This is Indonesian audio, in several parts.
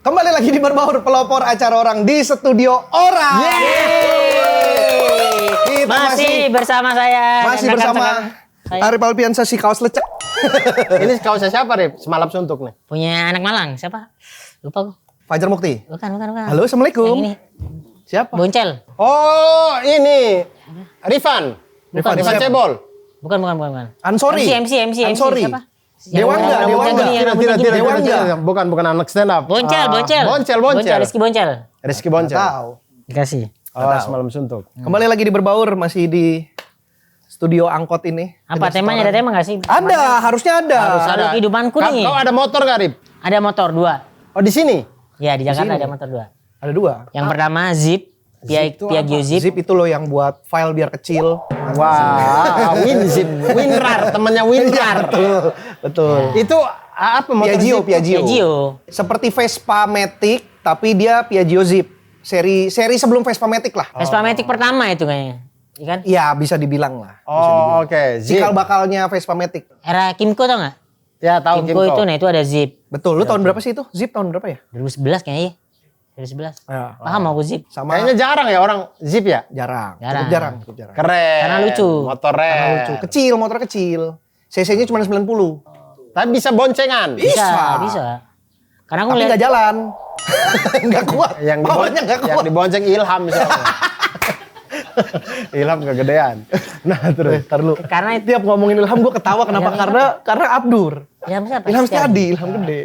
Kembali lagi di Berbaur Pelopor, acara orang di studio orang. Kita Masih bersama saya. masih dan bersama rekan-rekan saya. Arif Alpiansa si kaos lecek. Ini kaosnya siapa, Rip? Semalam suntuk nih. Punya anak Malang, siapa? Lupa gue. Fajar Mukti. Bukan. Halo, Assalamualaikum. Yang ini, Siapa? Boncel. Oh, ini. Rifan. Rifan Rifan siapa? Cebol. Bukan. Ansori. MC. Ansori. Siapa? Dewangga, Yang Dewangga. rambutnya gini, rambutnya gini. Dewangga. Bukan anak stand up. Boncel. Rizky Boncel. Nggak tahu. Dikasih. Oh, semalam suntuk. Kembali lagi di Berbaur, masih di studio angkot ini. Apa Dengan temanya? setoran. Ada tema nggak sih? Ada, harusnya ada. Harus ada. Kehidupanku nih. Kau ada motor gak, Rip? Ada motor 2. Oh, di sini? Ya, di Jakarta sini. ada motor 2. Ada 2. Yang pertama Zip. Piaggio Zip. Zip itu loh yang buat file biar kecil. Wah, WinZip. WinRAR, temannya WinRAR. Betul. Itu apa motor Zip? Piaggio. Seperti Vespa Matic, tapi dia Piaggio Zip. Seri sebelum Vespa Matic lah. Vespa Matic pertama itu kayaknya. Iya kan? Iya, bisa dibilang lah. Oh, oke. Zip. Cikal bakalnya Vespa Matic. Era Kimco tau nggak? Ya, tahu Kimco itu, nah itu ada Zip. Betul, lu tahun berapa sih itu? Zip tahun berapa ya? 2011 kayaknya. 2011. Ya. Paham aku Zip. Sama Kayaknya jarang ya orang Zip ya? jarang. Jarang. Cukup jarang. Keren. Karena lucu. Motor Karena lucu. Kecil, motor kecil. CC-nya cuma 90. Tapi bisa boncengan. Bisa. Karena aku Tapi lihat nggak jalan. Nggak kuat. Bawahnya nggak yang kuat. dibonceng Ilham misalnya. Ilham kegedean. Nah, terus. Ntar lu. karena itu Tiap ngomongin Ilham gue ketawa. Kenapa? Karena Abdur. Ilham siapa? Ilham Setiadi, Ilham gede.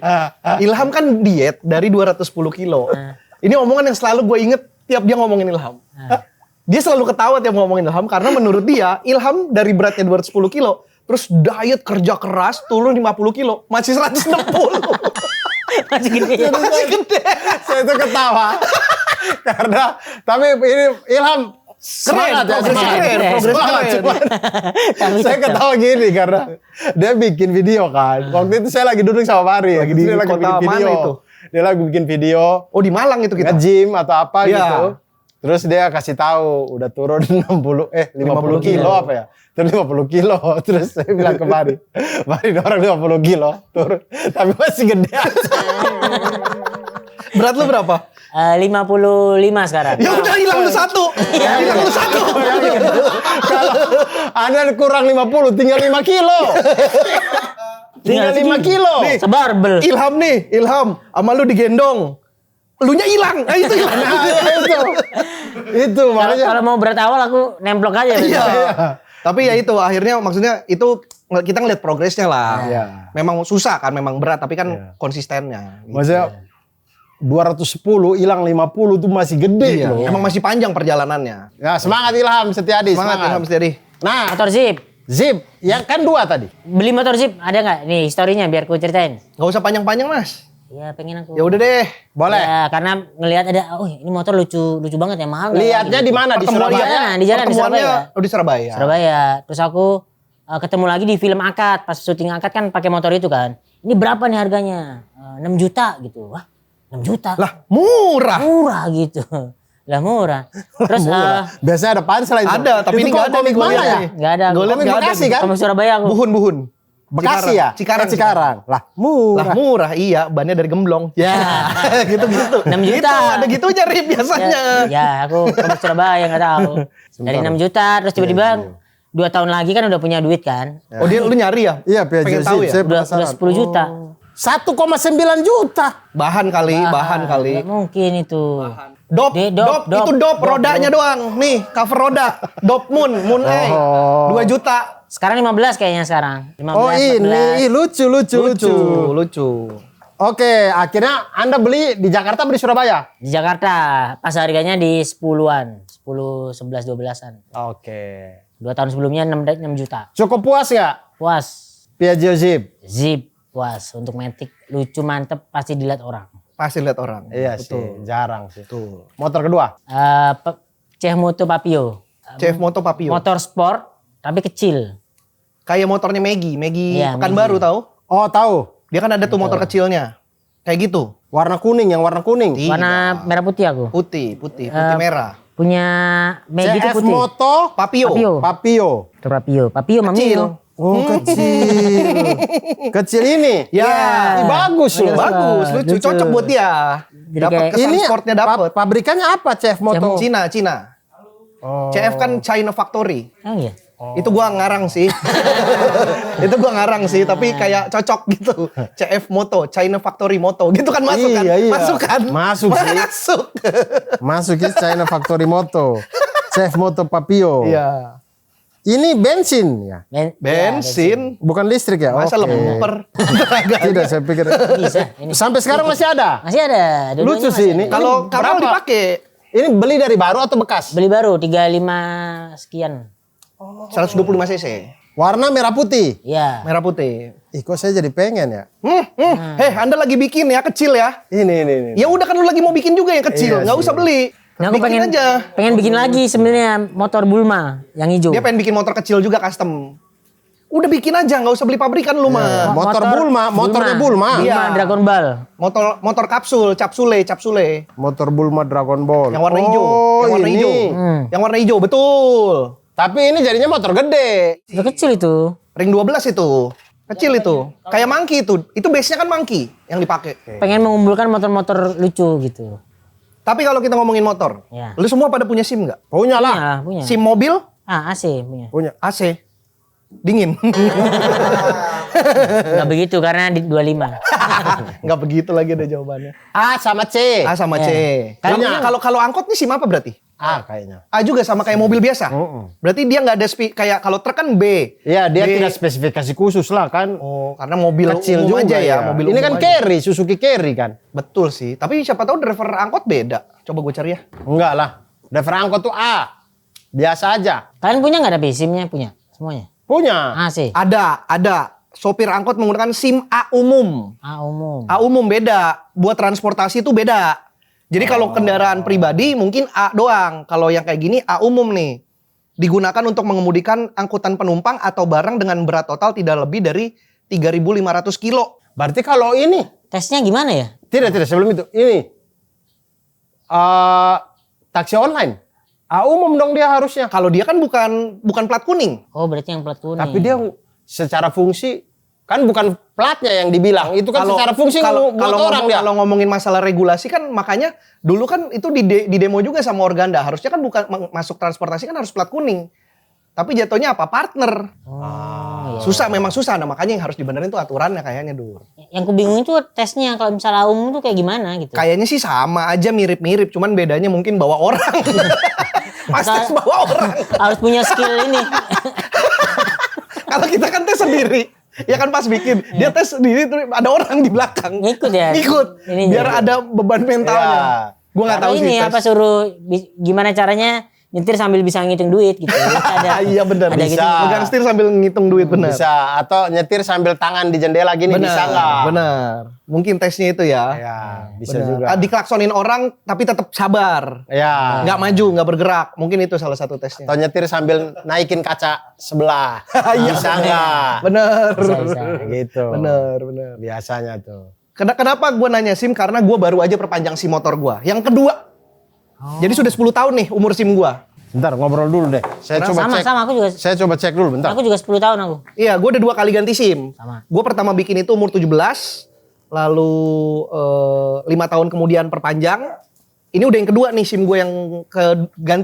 Ilham kan diet dari 210 kilo. Ini omongan yang selalu gue inget tiap dia ngomongin Ilham. Dia selalu ketawa tiap ngomongin Ilham karena menurut dia Ilham dari beratnya 210 kilo terus diet kerja keras turun 50 kilo masih 160. Masih gede. Masih gede. Saya itu ketawa. Karena tapi ini Ilham semangat ya, progres semangat. keren, progres Semangat, keren. cuman Tapi saya tetap. ketawa gini karena dia bikin video kan. Waktu itu saya lagi duduk sama Fahri. Lagi di Dia lagi kota bikin mana video. itu? Dia lagi bikin video Oh di Malang itu kita. nge-gym atau apa Iya. gitu. Terus dia kasih tahu udah turun 50 50 kilo apa ya? Turun 50 kilo. Terus saya bilang ke Fahri, Fahri orang 50 kilo turun tapi masih gede aja. Berat lu berapa? 55 sekarang. Ya udah hilang lu satu. Hilang lu satu. Kalau Anda kurang 50 tinggal 5 kilo. Tinggal 5 kilo. Nih. Sebarbel. Ilham nih, Ilham. Sama lu digendong. Elunya hilang. Nah itu hilang. Itu makanya. Kalau mau berat awal aku nemplok aja. Iya. Tapi ya itu akhirnya maksudnya itu kita ngeliat progresnya lah. Iya. Memang susah kan, memang berat tapi kan konsistennya. Gitu. Maksudnya 210 hilang 50 tuh masih gede Iya. loh. Emang masih panjang perjalanannya. Ya, semangat Ilham Setiadi, Semangat Ilham Setiadi. Nah, Motor Zip. Zip yang kan 2 tadi. Beli motor Zip ada nggak? Nih historinya biar ku ceritain. Gak usah panjang-panjang mas. Ya pengen aku. Ya udah deh. Boleh. Ya, karena ngelihat ada, oh ini motor lucu banget ya mahal. nggak? Lihatnya di mana? Di Pertemuannya- Surabaya. Di jalan di pertemuannya- Surabaya. Oh di Surabaya. Surabaya. Terus aku ketemu lagi di film Akad. Pas syuting Akad kan pakai motor itu kan. Ini berapa nih harganya? 6 juta gitu. Wah 6 juta. Lah murah. Murah gitu. Lah murah. Terus Biasanya ada punchline tuh. Ada, tapi ini Itu nggak ada komik nih, gua mana lihat ya? nih. nggak ada. Gua liat Komik nggak ada Bekasi nih. kan? Sama Surabaya aku. Buhun. Bekasi ya? Cikarang. Lah, murah. Lah murah iya, bannya dari gemblong. Ya, gitu-gitu. 6 juta. Gitu, ada gitunya Rip biasanya. Ya aku ke Surabaya nggak tahu. Dari 6 juta terus tiba-tiba 2 tahun lagi kan udah punya duit kan. Oh dia lu nyari ya? Iya, Piaggio Pengen tahu Zip. ya? Saya Udah penasaran. 10 juta. 1,9 juta. Bahan kali. Nggak mungkin itu. Dop, Dop. itu dop rodanya doang. Nih, cover roda. Dop Moon A. 2 juta. Sekarang 15 kayaknya sekarang. 15, Oh ini, 14. ih, lucu. Lucu. Oke, akhirnya Anda beli di Jakarta, beli Surabaya? Di Jakarta pas harganya di 10-an. 10, 11, 12-an. Oke. 2 tahun sebelumnya 6 juta. Cukup puas nggak Puas. Piaggio Zip? Zip puas. Untuk Matic lucu mantep pasti dilihat orang. Pasti lihat orang. Iya Betul. sih, jarang sih. Betul. Motor kedua? Ceh Moto Papio. CF Moto Papio. Motor sport tapi kecil. Kayak motornya Maggie Iya, Pekanbaru tahu? Oh tahu, Dia kan ada tuh motor kecilnya. Kayak gitu. warna kuning, yang warna kuning. Tidak. Warna merah putih aku. Putih Punya Maggie itu CF putih. Moto Papio. Papio. Papio. Papio. Papio Kecil. Mamio. Oh kecil. Kecil ini. Ya. Ih, bagus loh. Bagus, lucu, Lucu. cocok buat dia. Jadi Dapat kayak- kesan Ini sportnya dapat. pabrikannya apa, Chef Moto? Cina. Oh. CF kan China Factory. Emang ya? Itu gua ngarang sih. Itu gua ngarang sih, tapi kayak cocok gitu. CF Moto, China Factory Moto. Gitu kan masuk kan? Iya, iya. Masuk kan? Masuk sih. Masuk. Masuk ke China Factory Moto. Chef Moto Papio. Iya. Ini bensin ya? Bensin. Bukan listrik ya? Masa Oke. lemper. Tidak, saya pikir. Bisa. Ini. Sampai sekarang masih ada? Masih ada. Dua-duanya Lucu masih sih ada. ini. Kalau kapal berapa? dipakai Ini beli dari baru atau bekas? Beli baru 35 sekian. 125 cc. Warna merah putih. Iya. Merah putih. Ih, kok saya jadi pengen ya? Heh, Anda lagi bikin ya, kecil ya. Ini. Ya udah kan lu lagi mau bikin juga yang kecil, Iya nggak sih. usah beli. Nah, aku bikin pengen bikin lagi sebenarnya motor Bulma yang hijau. Dia pengen bikin motor kecil juga custom. Udah bikin aja, nggak usah beli pabrikan lu mah. Motor Bulma, motornya Bulma. Iya. Bulma Dragon Ball. Motor kapsul, capsule. Motor Bulma Dragon Ball. Yang warna hijau. Oh, Yang warna ini. hijau. Yang warna hijau, betul. Tapi ini jadinya motor gede. Itu kecil itu. Ring 12 itu. Kecil itu. Kayak Monkey itu. Itu base-nya kan Monkey yang dipakai. Pengen mengumpulkan motor-motor lucu gitu. Tapi kalau kita ngomongin motor, Ya. lu semua pada punya SIM nggak? Punya lah. Punya. SIM mobil, AC punya. Punya. AC. Dingin. Enggak begitu karena di 25. Nggak begitu lagi ada jawabannya. A sama C. A sama C. Kan- Kalau angkot nih SIM apa berarti? A kayaknya. A juga sama kayak mobil biasa. Berarti dia nggak ada kayak kalau truk kan B. Iya, dia B. tidak spesifikasi khusus lah kan. Oh, karena mobil Kecil umum juga aja ya. Mobil Ini umum kan aja. carry, Suzuki carry kan. Betul sih. Tapi siapa tahu driver angkot beda. Coba gue cari ya. Enggak lah. Driver angkot tuh A. Biasa aja. Kalian punya nggak ada SIM-nya? Punya semuanya. Punya. AC. Ada. Sopir angkot menggunakan SIM A umum. A umum. A umum beda. Buat transportasi itu beda. Jadi kalau kendaraan pribadi mungkin A doang. Kalau yang kayak gini A umum nih. Digunakan untuk mengemudikan angkutan penumpang atau barang dengan berat total tidak lebih dari 3.500 kilo. Berarti kalau ini. Tesnya gimana ya? Tidak, sebelum itu. Ini. Taksi online. A umum dong dia harusnya. Kalau dia kan bukan plat kuning. Oh, berarti yang plat kuning. Tapi dia secara fungsi. Kan bukan platnya yang dibilang. Itu kan secara fungsi buat orang dia. Kalau ngomongin masalah regulasi kan makanya dulu kan itu di demo juga sama Organda. Harusnya kan bukan masuk transportasi kan harus plat kuning. Tapi jatuhnya apa? Partner. Oh, iya. Susah, memang susah. Nah makanya yang harus dibenerin tuh aturannya kayaknya Dur. Yang kubingung itu tesnya kalau misalnya umum tuh kayak gimana gitu. Kayaknya sih sama aja mirip-mirip. Cuman bedanya mungkin bawa orang. Pas tes bawa orang. Harus punya skill ini. Kalau kita kan tes sendiri. Ya kan pas bikin. Dia tes sendiri tuh ada orang di belakang. Ngikut ya? Ngikut. Ininya. Biar ada beban mentalnya. Ya. Gue gak tahu Atau sih ini tes. apa suruh gimana caranya nyetir sambil bisa ngitung duit gitu. Ada, Iya benar. ada Bisa. gitu. Megang setir sambil ngitung duit benar. Bisa. Atau nyetir sambil tangan di jendela gini bisa nggak? Benar. Mungkin tesnya itu ya. Ya, bisa Benar. juga. Diklaksonin orang tapi tetap sabar. Ya. Nggak maju, nggak bergerak. Mungkin itu salah satu tesnya. Atau nyetir sambil naikin kaca sebelah. Bisa nggak? Bener. Bisa. Gitu. Bener. Biasanya tuh. Kenapa gue nanya SIM? Karena gue baru aja perpanjang SIM motor gue. Yang kedua. Jadi sudah 10 tahun nih umur SIM gue. Bentar ngobrol dulu deh. Saya coba cek. Sama aku juga. Saya coba cek dulu bentar. Aku juga 10 tahun aku. Iya, gue udah 2 kali ganti SIM. Sama. Gue pertama bikin itu umur 17. Lalu 5 tahun kemudian perpanjang. Ini udah yang kedua nih SIM gue yang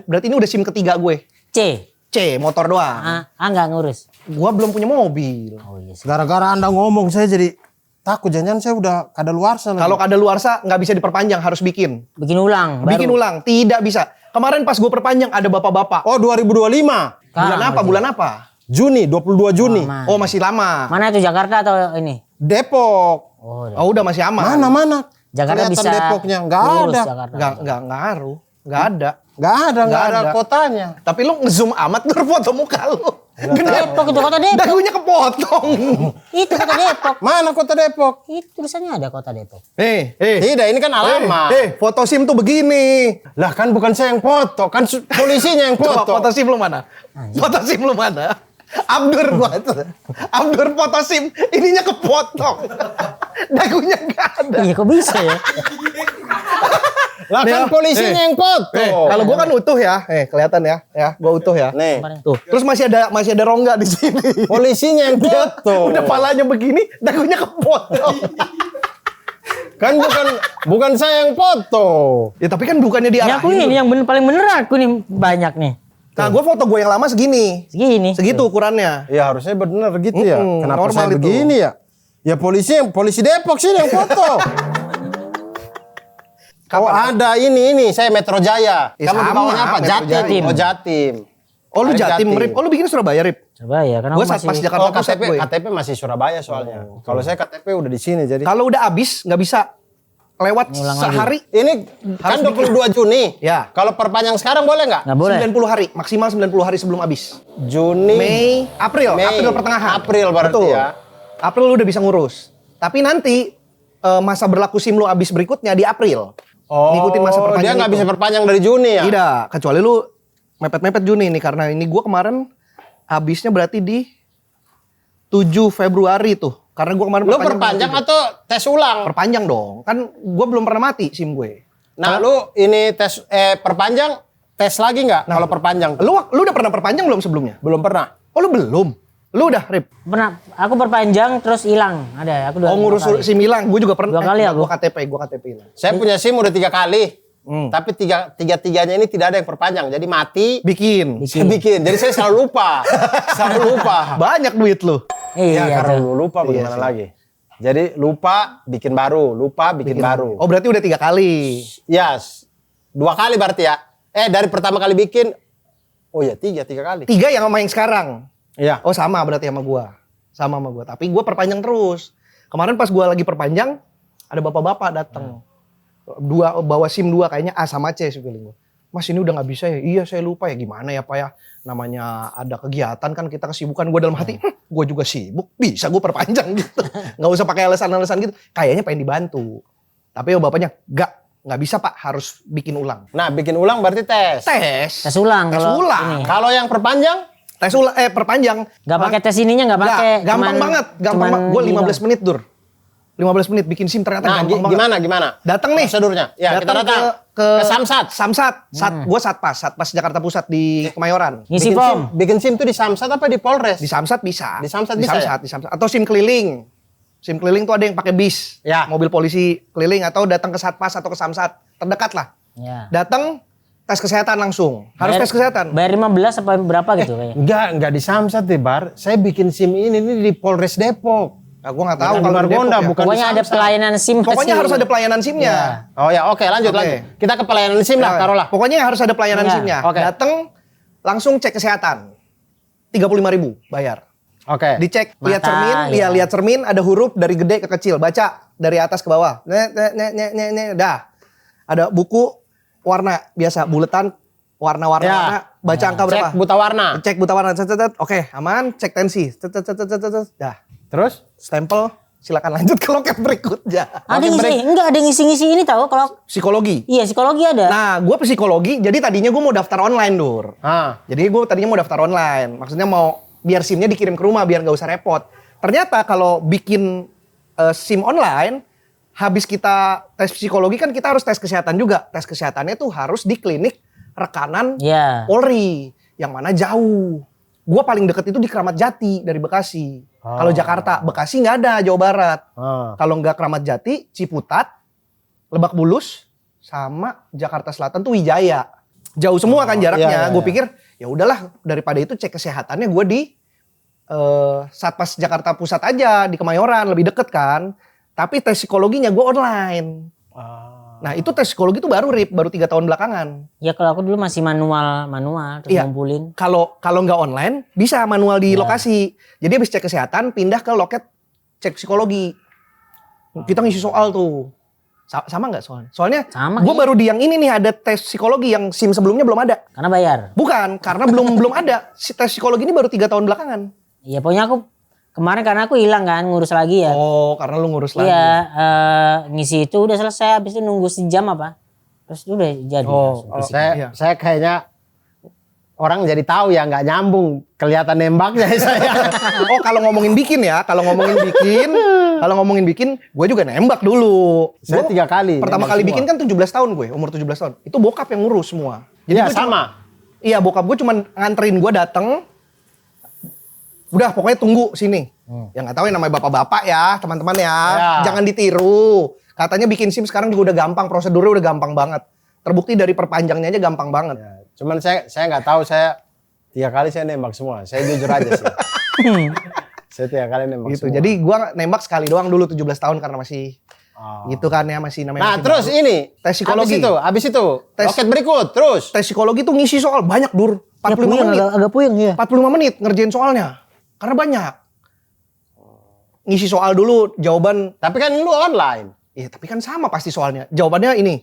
berarti ini udah SIM ketiga gue. C, motor doang. Nggak ngurus. Gua belum punya mobil. Oh iya. Gara-gara Anda ngomong saya jadi takut. Jangan-jangan saya udah kadaluarsa lagi. Kalau kadaluarsa nggak bisa diperpanjang, harus bikin. Bikin ulang. Bikin ulang, tidak bisa. Kemarin pas gue perpanjang ada bapak-bapak. Oh 2025. Bulan apa? Juni, 22 Juni. Lama. Oh masih lama. Mana itu Jakarta atau ini? Depok. Oh, Oh udah masih aman. Mana? Jakarta Kelihatan bisa Depoknya. Nggak lurus ada. Jakarta. Nggak ngaruh. Nggak ada. Nggak ada Nggak ada. kotanya. Tapi lu ngezoom amat Dur foto muka lu. Gede. Depok itu kota Depok. Dagunya kepotong. Itu kota Depok. Mana kota Depok? Itu tulisannya ada kota Depok. Tidak, ini kan alamat. Foto SIM tuh begini. Lah kan bukan saya yang foto, kan polisinya yang Coba foto. foto SIM lu mana? Foto SIM lu mana? Abdur gua tuh. Abdur foto SIM, ininya kepotong. Dagunya nggak ada. Iya kok bisa ya? Lah kan polisinya yang foto. Kalau gua kan utuh ya. Kelihatan ya. Gua utuh ya. Nih, Tuh. Terus masih ada rongga di sini. polisinya yang foto. Udah palanya begini, dagunya kepotong. Kan bukan saya yang foto. Ya tapi kan bukannya Ini diarahin. aku ini yang paling bener aku nih banyak nih. Nah, gue foto gue yang lama segini. Segini. Segitu ukurannya. Ya harusnya bener gitu ya. Kenapa normal saya itu. begini ya? Ya polisi Depok sih yang foto. Oh ada ini saya Metro Jaya. Ya, Kamu di sama, bawahnya apa? Metro Jatim. Jaya. Oh Jatim. Oh lu Ada Jatim, Rip. Oh lu bikin Surabaya, Rip. Coba ya karena Gue aku Satpas masih Jakarta Oh Pusat gue. KTP masih Surabaya soalnya. Kalau saya KTP udah di sini jadi. Kalau udah habis nggak bisa lewat Ngulang sehari. Ini kan 22 Juni. Ya. Kalau perpanjang sekarang boleh nggak? nggak boleh. 90 hari, maksimal 90 hari sebelum habis. Juni. April pertengahan. April berarti Betul. ya. April lu udah bisa ngurus. Tapi nanti masa berlaku SIM lu habis berikutnya di April. Oh, Ngikutin masa perpanjang dia nggak itu. bisa perpanjang dari Juni ya? Tidak, kecuali lu mepet-mepet Juni nih karena ini gua kemarin habisnya berarti di 7 Februari tuh. Karena gua kemarin Lu perpanjang atau tes ulang? perpanjang dong. Kan gua belum pernah mati SIM gue. Nah, lu ini tes perpanjang tes lagi nggak kalau perpanjang? Lu udah pernah perpanjang belum sebelumnya? Belum pernah. Oh lu belum? Lu udah, Rip? Pernah aku perpanjang terus hilang. Ada aku Oh ngurus SIM hilang, gue juga pernah. 2 kali enggak, aku. Gua KTP hilang. Saya punya SIM udah 3 kali. Tapi tiga-tiganya ini tidak ada yang perpanjang. Jadi mati. Bikin. Saya bikin. Jadi saya selalu lupa. selalu lupa. Banyak duit lu. Ya Iya, karena tuh. lu lupa bagaimana lagi. Jadi lupa bikin baru, lupa bikin baru. Oh berarti udah 3 kali. Yes. 2 kali berarti ya. Dari pertama kali bikin. Oh ya 3 kali. 3 yang sama yang sekarang. Iya. Oh sama berarti sama gua. Sama gua. Tapi gua perpanjang terus. Kemarin pas gua lagi perpanjang, ada bapak-bapak datang. Bawa SIM 2 kayaknya A sama C sih feeling gua. Mas ini udah nggak bisa ya? Iya saya lupa ya gimana ya Pak ya. Namanya ada kegiatan kan kita kesibukan. Gua dalam hati, gua juga sibuk. Bisa gua perpanjang gitu. Nggak usah pakai alasan-alasan gitu. Kayaknya pengen dibantu. Tapi bapaknya nggak bisa Pak, harus bikin ulang. Nah bikin ulang berarti tes. Tes ulang Tes kalau ulang. ini. Kalau yang perpanjang? Tes ulang perpanjang. Nggak pakai tes ininya nggak pakai. Gampang banget. Gampang banget. Gue 15 menit Dur. 15 menit bikin SIM ternyata Nah gampang banget. gimana? Datang nih. Prosedurnya. Ya kita datang. ke Samsat. Gue Satpas Jakarta Pusat di Kemayoran. Ngisi Bikin form. bikin SIM tuh di Samsat apa di Polres? Di Samsat bisa. Di Samsat bisa ya? Di Samsat. Atau SIM keliling. SIM keliling tuh ada yang pakai bis. Ya. Mobil polisi keliling atau datang ke Satpas atau ke Samsat. Terdekat lah. Ya. Datang tes kesehatan langsung. Harus tes kesehatan. Bayar 15 apa berapa gitu kayaknya. Enggak di Samsat deh, Bar. Saya bikin SIM ini di Polres Depok. Nah, gue nggak tahu Bukan di kalau di Margonda, Depok ya. bukan di Pokoknya ada Samsat. pelayanan SIM. Pokoknya SIM. harus ada pelayanan SIM-nya. Oh ya, oke lanjut. Kita ke pelayanan SIM lah, taruhlah. Pokoknya harus ada pelayanan Iya. SIM-nya. Oke. Datang langsung cek kesehatan. 35.000 bayar. Oke. Dicek, lihat Mata, cermin, ya. lihat cermin ada huruf dari gede ke kecil, baca dari atas ke bawah. Dah. Ada buku warna biasa buletan warna-warna, Ya. baca angka berapa? Cek buta warna. Cek buta warna. Oke, aman, cek tensi. Dah. Terus? Stempel, silakan lanjut ke loket berikutnya. Ada ngisi, enggak ada ngisi-ngisi ini tahu kalau Psikologi. iya psikologi ada. Nah, gue psikologi, jadi tadinya gue mau daftar online, Dur. Ah. Jadi gue tadinya mau daftar online. Maksudnya mau biar SIM-nya dikirim ke rumah, biar nggak usah repot. Ternyata kalau bikin SIM online, habis kita tes psikologi kan kita harus tes kesehatan juga. Tes kesehatannya tuh harus di klinik rekanan Iya. Polri, yang mana jauh. Gue paling deket itu di Kramat Jati dari Bekasi. Kalau Jakarta, Bekasi nggak ada, Jawa Barat. Kalau nggak Kramat Jati, Ciputat, Lebak Bulus, sama Jakarta Selatan tuh Wijaya. Jauh semua kan jaraknya. Iya. Gue pikir ya udahlah daripada itu cek kesehatannya gue di Satpas Jakarta Pusat aja di Kemayoran, lebih deket kan. Tapi tes psikologinya gue online. Nah itu tes psikologi tuh baru 3 tahun belakangan. Ya kalau aku dulu masih manual terus Iya. ngumpulin. Kalau nggak online bisa manual di lokasi. Jadi habis cek kesehatan pindah ke loket cek psikologi. Kita ngisi soal tuh. Sama nggak soalnya? Soalnya Sama, gue iya. baru di yang ini nih ada tes psikologi yang SIM sebelumnya belum ada. Karena bayar. Bukan, karena belum ada. Tes psikologi ini baru 3 tahun belakangan. Iya pokoknya aku kemarin karena aku hilang kan ngurus lagi ya. Oh, karena lu ngurus lagi. Iya, ngisi itu udah selesai, habis itu nunggu sejam apa. Terus udah jadi. langsung fisik. Iya. Saya kayaknya orang jadi tahu ya nggak nyambung kelihatan nembaknya saya. Oh, kalau ngomongin bikin ya, kalau ngomongin bikin Kalau ngomongin bikin, gue juga nembak dulu. Saya Gua 3 kali. Pertama nembak kali semua. bikin kan 17 tahun gue, umur 17 tahun. Itu bokap yang ngurus semua. Iya, gua sama. Iya, bokap gue cuman nganterin gue dateng. Udah, pokoknya tunggu sini. Ya nggak tahu yang namanya bapak-bapak ya, teman-teman ya. Ya. Jangan ditiru. Katanya bikin SIM sekarang juga udah gampang, prosedurnya udah gampang banget. Terbukti dari perpanjangnya aja gampang banget. Ya, cuman saya nggak tahu, saya 3 kali saya nembak semua. Saya jujur aja sih. Saya 3 kali nembak Gitu. semua. Jadi gue nembak sekali doang dulu 17 tahun karena masih Oh. gitu kan ya, masih namanya. Nah, masih terus baru. ini. Tes psikologi. Habis itu. Tes- Loket berikut, terus. Tes psikologi tuh ngisi soal banyak Dur. 45 menit. agak puyeng ya. 45 menit ngerjain soalnya. Karena banyak. Ngisi soal dulu, jawaban. Tapi kan lu online. Ya tapi kan sama pasti soalnya. Jawabannya ini.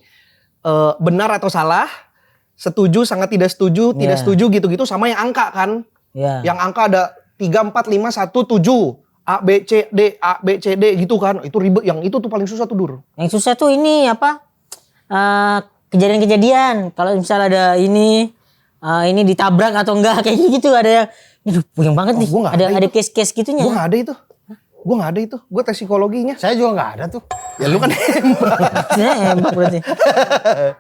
Benar atau salah. Setuju, sangat tidak setuju, tidak Ya. setuju gitu-gitu. Sama yang angka kan. Iya. Yang angka ada 3, 4, 5, 1, 7. A, B, C, D, A, B, C, D gitu kan. Itu ribet. Yang itu tuh paling susah tuh Dur. Yang susah tuh ini apa? Kejadian-kejadian. Kalau misalnya ada ini ditabrak atau enggak kayak gitu ada yang aduh puyeng banget nih. gua nggak Ada ada ada case-case gitunya. Gue gak ada itu. Gue gak ada itu. Gue tes psikologinya. Saya juga nggak ada tuh. Ya lu kan hebat. Hebat berarti.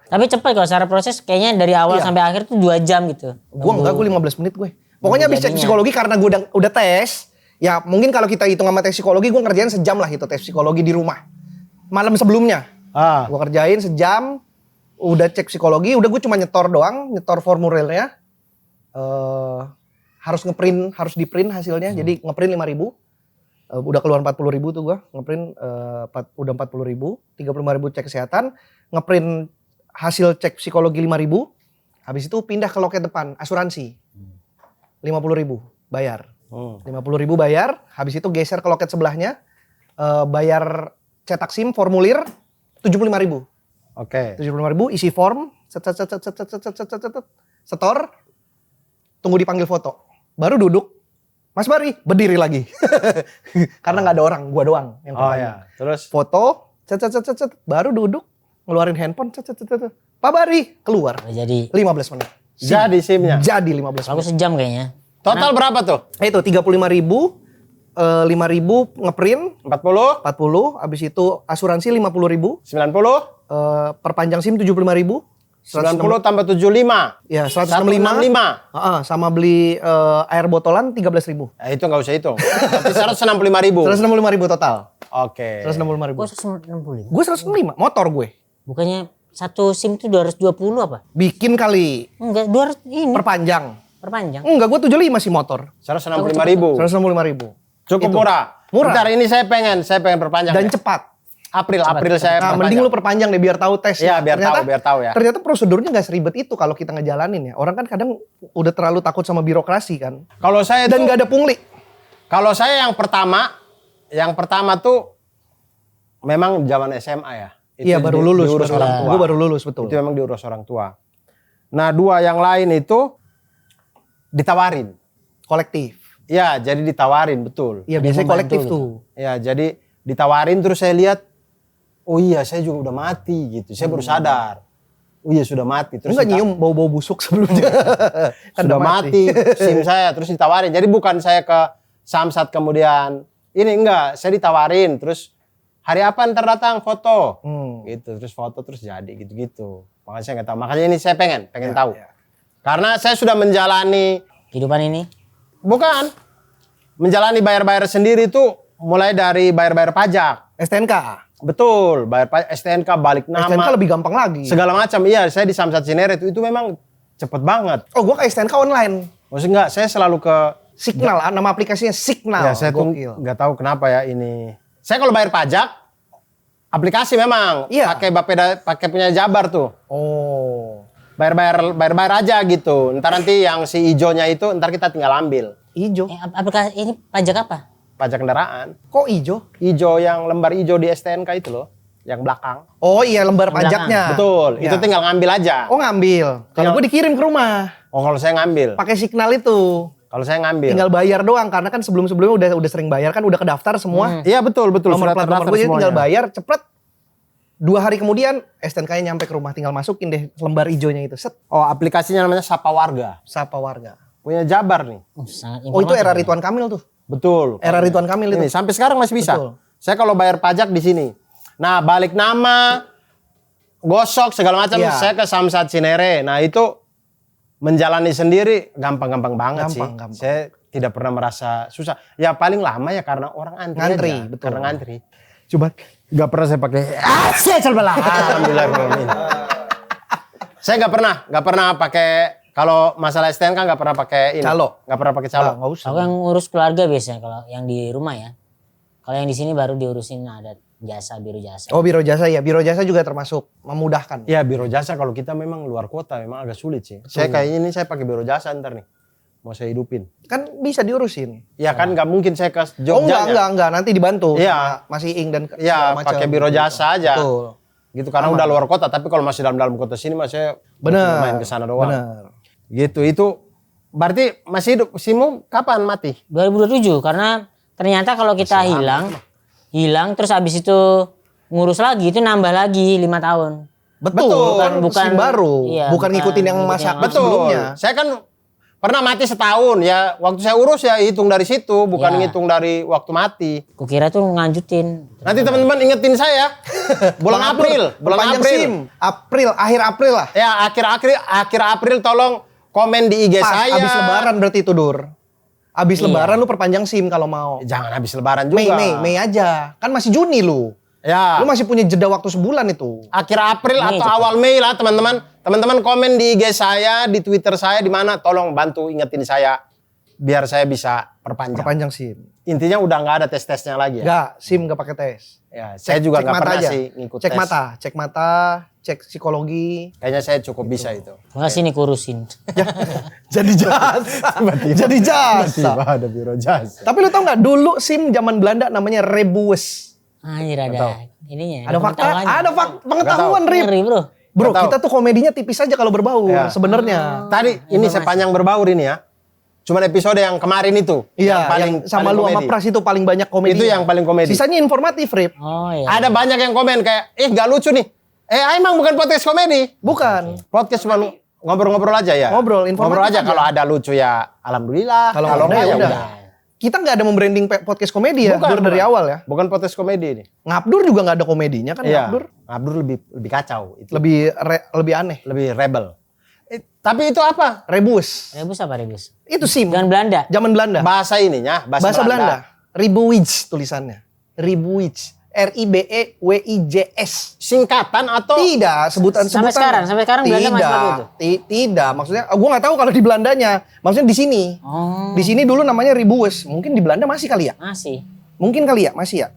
Tapi cepat kalau secara proses kayaknya dari awal Iya. sampai akhir tuh 2 jam gitu. Gue enggak, gue 15 menit gue. Pokoknya habis cek jadinya. psikologi karena gue udah tes. Ya mungkin kalau kita hitung sama tes psikologi, gue ngerjain sejam lah itu tes psikologi di rumah. Malam sebelumnya. Ah. Gue kerjain sejam. Udah cek psikologi, udah gue cuma nyetor doang. Nyetor formulirnya. Harus ngeprint, harus di print hasilnya. Jadi ngeprint 5.000. Udah keluar 40.000 tuh gue. Ngeprint udah 40.000. 35.000 cek kesehatan. Ngeprint hasil cek psikologi 5.000. Habis itu pindah ke loket depan, asuransi. 50.000 bayar. 50.000 bayar, habis itu geser ke loket sebelahnya, bayar cetak SIM, formulir, 75.000. Oke. 75.000, isi form, setor, tunggu dipanggil foto. Baru duduk, Mas Bari, berdiri lagi. Karena nggak ada orang, gua doang yang Oh kepanggil. ya. Terus. Foto, baru duduk, ngeluarin handphone, Pak Bari, keluar. Jadi 15 menit. Jadi SIM-nya. Jadi 15 aku menit. sejam kayaknya. Total berapa tuh? Itu 35.000, 5.000 ngeprint, 40, 40, habis itu asuransi 50.000, 90, perpanjang SIM 75.000, 90 tambah 75. ya 165, 165. sama beli air botolan 13.000. Itu nggak usah hitung. Berarti 165.000. 165.000 total. Oke. 165.000. Kok 165? Gue 165, motor gue. Bukannya satu SIM tuh 220 apa? Bikin kali, Enggak, 200 ini perpanjang. perpanjang. Enggak, gue 75 sih motor. 165.000. 165.000. Cukup Itu. murah. Murah. Bentar, ini saya pengen perpanjang. Dan ya. cepat. April saya Nah, perpanjang. mending lu perpanjang deh biar tahu tes. Iya, biar tahu ya. Ternyata prosedurnya nggak seribet itu kalau kita ngejalanin ya. Orang kan kadang udah terlalu takut sama birokrasi kan. Kalau saya Dan tuh, nggak ada pungli. kalau saya yang pertama tuh memang zaman SMA ya. Iya baru lulus. Diurus orang tua. Gue baru lulus betul. Itu memang diurus orang tua. Nah, 2 yang lain itu ditawarin. Kolektif. Ya, jadi ditawarin, betul. Iya biasanya membantu kolektif gitu. tuh. Ya, jadi ditawarin terus saya lihat, oh iya saya juga udah mati gitu. Saya baru sadar. Oh iya sudah mati. Terus Enggak nyium bau-bau busuk sebelumnya. Kan sudah udah mati SIM saya, terus ditawarin. Jadi bukan saya ke Samsat kemudian ini enggak, saya ditawarin terus hari apa ntar datang foto. Gitu, terus foto terus jadi gitu-gitu. Makanya saya nggak tahu. Makanya ini saya pengen tahu. ya. Karena saya sudah menjalani Kehidupan ini. bukan menjalani bayar-bayar sendiri tuh mulai dari bayar-bayar pajak. STNK. Betul, bayar pajak, STNK, balik nama, STNK lebih gampang lagi. segala macam. Iya, saya di Samsat Cinere itu memang cepet banget. Oh gue ke STNK online. Maksudnya enggak, saya selalu ke Signal, nama aplikasinya Signal. ya saya tuh Gokil. nggak tahu kenapa ya ini. Saya kalau bayar pajak aplikasi memang Iya. pakai punya Jabar tuh. Oh. Bayar aja gitu. Ntar nanti yang si ijonya itu ntar kita tinggal ambil. Ijo. Aplikasi ini pajak apa? Pajak kendaraan. Kok ijo? Ijo yang lembar ijo di STNK itu loh, yang belakang. Oh iya lembar pajaknya. Betul, Ya. itu tinggal ngambil aja. Oh ngambil. Kalau Tinggal- gue dikirim ke rumah. Oh, kalau saya ngambil. Pakai Signal itu. Kalau saya ngambil. Tinggal bayar doang karena kan sebelum-sebelumnya udah sering bayar kan udah kedaftar semua. Iya betul Nomor sudah plat nomor terdaftar gue jadi tinggal semuanya. bayar cepet. 2 hari kemudian STNK-nya nyampe ke rumah tinggal masukin deh lembar ijonya itu. Set, Oh, aplikasinya namanya Sapa Warga. sapa warga. Punya Jabar nih. Sangat Oh itu informatif era ya. Ridwan Kamil tuh. Betul. Era Ridwan Kamil itu. Ini sampai sekarang masih bisa. Betul. Saya kalau bayar pajak di sini. Nah, balik nama, gosok segala macam, Iya. saya ke Samsat Cinere. Nah, itu menjalani sendiri gampang-gampang banget sih. Gampang. Saya tidak pernah merasa susah. Ya paling lama ya karena orang antri Ngantri, aja. betul. Karena ngantri. Coba nggak pernah saya pakai. Saya cobalah. Alhamdulillah. Saya nggak pernah pakai. Kalau masalah STNK nggak pernah pakai ini. Calo. Nggak pernah pakai calo. Nggak usah. Aku yang ngurus keluarga biasanya kalau yang di rumah ya. Kalau yang di sini baru diurusin ada jasa, biro jasa. Oh, biro jasa ya. Biro jasa juga termasuk memudahkan. Ya biro jasa kalau kita memang luar kota memang agak sulit sih. Saya kayaknya ini saya pakai biro jasa ntar nih. Mau saya hidupin. Kan bisa diurusin. Ya kan nggak mungkin saya ke Jogja. Oh enggak. Nanti dibantu Iya. sama Mas Iing dan Ya segala macam. pakai biro jasa aja. Betul. Gitu karena udah luar kota. Tapi kalau masih dalam kota sini mas saya Bener. main ke sana doang. Bener. Gitu itu berarti masih hidup. Simu kapan mati? 2027 karena ternyata kalau kita hilang terus habis itu ngurus lagi itu nambah lagi 5 tahun. Betul. Bukan SIM baru. iya, bukan ngikutin yang ngikutin masa yang Betul. sebelumnya. Saya kan pernah mati setahun ya. Waktu saya urus ya hitung dari situ, bukan Ya. ngitung dari waktu mati. Kukira tuh nganjutin. Nanti teman-teman ingetin saya. bulan April, bulan Perpanjang April. SIM. Akhir April lah. Ya akhir April tolong komen di IG Pas saya. abis lebaran berarti itu Dur. Abis Iya. lebaran lu perpanjang SIM kalau mau. Jangan habis lebaran juga. Mei aja. Kan masih Juni lu. Ya. Lu masih punya jeda waktu sebulan itu. Akhir April Mei atau cepat. awal Mei lah teman-teman. Teman-teman komen di IG saya, di Twitter saya di mana tolong bantu ingetin saya biar saya bisa perpanjang. Perpanjang SIM. Intinya udah nggak ada tes-tesnya lagi ya. Enggak, SIM enggak pakai tes. Ya, saya juga Cek nggak mata pernah aja. sih ngikut Cek tes. mata, cek psikologi. Kayaknya saya cukup bisa itu. Makasih nih kurusin. Jadi jasa. Jadi jasa. Tiba ada biro jasa. Tapi lu tau nggak dulu SIM zaman Belanda namanya Rebues. Anjir ada ininya. Ada fakta, pengetahuannya. ada pengetahuan Rib. Ngeri bro. Bro, Nggak tahu. kita tuh komedinya tipis aja kalau berbaur Ya. sebenarnya. Tadi ini sepanjang berbaur ini ya. Cuman episode yang kemarin itu. Iya, paling yang sama paling lu sama komedi. Pras itu paling banyak komedi. Itu yang paling komedi. Sisanya informatif, Rip. Oh iya. Ada banyak yang komen kayak, gak lucu nih. Emang bukan podcast komedi. Bukan. Podcast cuma ngobrol-ngobrol aja ya. Ngobrol, informatif Ngobrol aja. aja. Kalau ada lucu ya alhamdulillah. Kalau Kalau nggak, enggak ya ya udah. udah. Kita nggak ada membranding podcast komedi ya, Dur, dari awal ya. Bukan podcast komedi ini. Ngabdur juga nggak ada komedinya kan, Iya. Ngabdur. Ngabdur lebih kacau. Itu. Lebih aneh. Lebih rebel. Tapi itu apa? Rebus. Rebus apa rebus? Itu SIM. Dengan Belanda. Zaman Belanda. Bahasa ininya. Bahasa Belanda. Ribuwijs tulisannya. Ribuwijs. RIBEWIJS. Singkatan atau? Tidak, sebutan-sebutan. Sampai sekarang Belanda masih pakai itu? Tidak, maksudnya gue nggak tahu kalau di Belandanya. Maksudnya di sini. Oh. Di sini dulu namanya Ribuwes. Mungkin di Belanda masih kali ya? Masih. Mungkin kali ya, masih ya.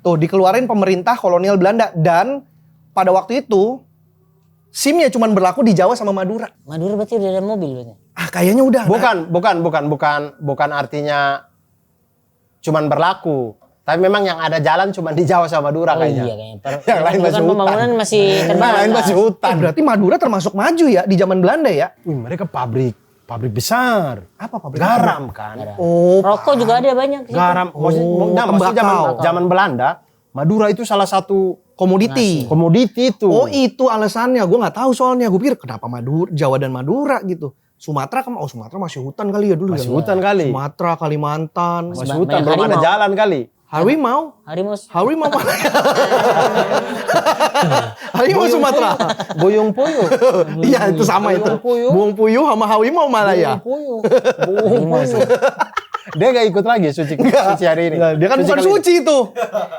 Tuh, dikeluarin pemerintah kolonial Belanda dan pada waktu itu SIM-nya cuma berlaku di Jawa sama Madura. Madura berarti udah ada mobil berarti. Ah, kayaknya udah. Bukan artinya cuman berlaku. Tapi memang yang ada jalan cuma di Jawa sama Madura Oh kayaknya. iya kayaknya. Yang lain masih hutan. Pembangunan masih Yang lain terbatas. masih hutan. Berarti Madura termasuk maju ya di zaman Belanda ya? Wih, mereka pabrik besar. Apa pabrik? Garam kan. Oh, Rokok juga ada banyak. di situ. Garam. Maksudnya tembakau. zaman Belanda, Madura itu salah satu komoditi. komoditi itu. Oh, itu alasannya. Gue nggak tahu soalnya. Gue pikir kenapa Madura, Jawa dan Madura gitu. Sumatera kan, Sumatera masih hutan kali ya dulu. Masih ya? hutan kali. Sumatera, Kalimantan, Masih Banyak hutan, belum ada harimau. jalan kali. Harimau. Harimau. Harimau Sumatera. Boyong puyuh. Iya, itu sama itu. Buang puyuh. Buang puyuh sama harimau malah ya. Puyuh. Dia gak ikut lagi suci hari ini. Dia kan bukan kali ini. suci itu.